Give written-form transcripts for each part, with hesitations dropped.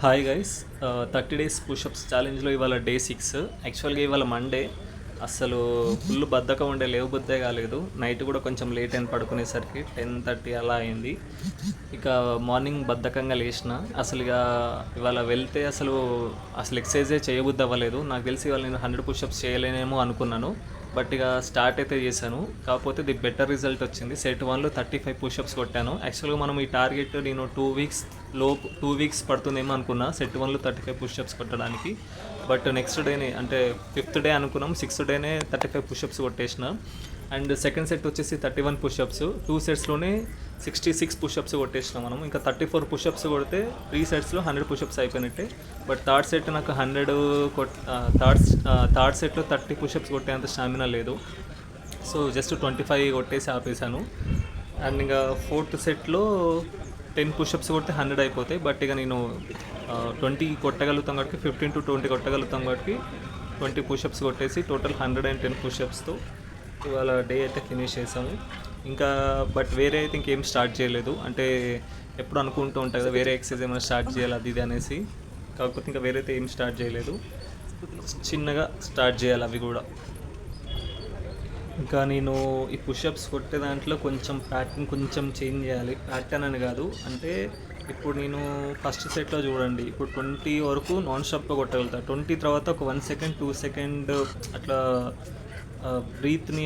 Hi guys, 30 days push-ups ఛాలెంజ్లో ఇవాళ day 6. యాక్చువల్గా ఇవాళ మండే. అసలు ఫుల్ బద్ధకం ఉండే, లేవు బుద్ధే కాలేదు. నైట్ కూడా కొంచెం లేట్ అయిన పడుకునేసరికి 10:30 అలా అయింది. ఇక మార్నింగ్ బద్ధకంగా లేచిన. అసలు ఇవాళ వెళ్తే అసలు ఎక్సర్సైజే చేయబుద్ధి అవ్వలేదు. నాకు తెలిసి ఇవాళ నేను 100 పుషప్స్ చేయలేనేమో అనుకున్నాను. బట్ ఇక స్టార్ట్ అయితే చేశాను. కాకపోతే ది బెటర్ రిజల్ట్ వచ్చింది. సెట్ 1లో 35 పుషప్స్ కొట్టాను. యాక్చువల్గా మనం ఈ టార్గెట్ నేను 2 వీక్స్ పడుతుందేమో అనుకున్నా సెట్ 1లో 35 పుషప్స్ కొట్టడానికి. బట్ నెక్స్ట్ డేనే, అంటే 5th డే అనుకున్నాం, 6th డేనే 35 పుషప్స్ కొట్టేసిన. అండ్ సెకండ్ సెట్ వచ్చేసి 31 పుషప్స్. 2 సెట్స్లోనే 66 పుషప్స్ కొట్టేసినాం మనం. ఇంకా 34 పుషప్స్ కొడితే 3 సెట్స్లో 100 పుషప్స్ అయిపోయినట్టే. బట్ థర్డ్ సెట్ నాకు 100 థర్డ్ సెట్లో 30 పుషప్స్ కొట్టేంత స్టామినా లేదు. సో జస్ట్ 25 కొట్టేసి ఆపేశాను. అండ్ ఇంకా ఫోర్త్ సెట్లో 10 పుషప్స్ కొడితే 100 అయిపోతాయి. బట్ ఇక నేను 20 కొట్టగలుగుతాం కాబట్టి, 15 to 20 కొట్టగలుగుతాం కాబట్టి 20 పుషప్స్ కొట్టేసి టోటల్ 110 పుషప్స్తో ఇవాళ డే అయితే ఫినిష్ చేసాము. ఇంకా బట్ వేరే అయితే ఇంకేం స్టార్ట్ చేయలేదు. అంటే ఎప్పుడు అనుకుంటూ ఉంటాయి కదా వేరే ఎక్సర్సైజ్ ఏమైనా స్టార్ట్ చేయాలి అది ఇది అనేసి. కాకపోతే ఇంకా వేరే అయితే ఏం స్టార్ట్ చేయలేదు. చిన్నగా స్టార్ట్ చేయాలి అవి కూడా. ఇంకా నేను ఈ పుషప్స్ కొట్టే దాంట్లో కొంచెం ప్యాటర్న్ కొంచెం చేంజ్ చేయాలి. ప్యాటర్న్ అని కాదు, అంటే ఇప్పుడు నేను ఫస్ట్ సెట్లో చూడండి, ఇప్పుడు 20 వరకు నాన్ స్టాప్గా కొట్టగలుగుతా. 20 తర్వాత ఒక 1 సెకండ్ 2 సెకండ్ అట్లా బ్రీత్ని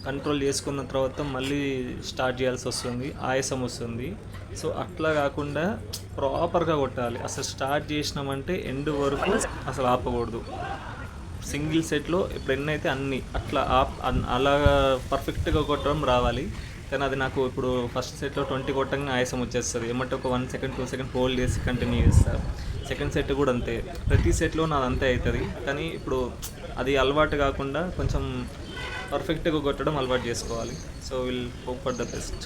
కంట్రోల్ చేసుకున్న తర్వాత మళ్ళీ స్టార్ట్ చేయాల్సి వస్తుంది, ఆయాసం వస్తుంది. సో అట్లా కాకుండా ప్రాపర్గా కొట్టాలి. అసలు స్టార్ట్ చేసినామంటే ఎండ్ వరకు అసలు ఆపకూడదు. సింగిల్ సెట్లో ఇప్పుడు ఎన్నైతే అన్నీ అట్లా అలాగా పర్ఫెక్ట్గా కొట్టడం రావాలి. కానీ అది నాకు ఇప్పుడు ఫస్ట్ సెట్లో 20 కొట్టగానే ఆయాసం వచ్చేస్తుంది. ఏమంటే ఒక 1 సెకండ్ 2 సెకండ్ హోల్డ్ చేసి కంటిన్యూ చేస్తారు. సెకండ్ సెట్ కూడా అంతే, ప్రతి సెట్లో నాది అంతే అవుతుంది. కానీ ఇప్పుడు అది అలవాటు కాకుండా కొంచెం పర్ఫెక్ట్గా కొట్టడం అలవాటు చేసుకోవాలి. So will hope for the best.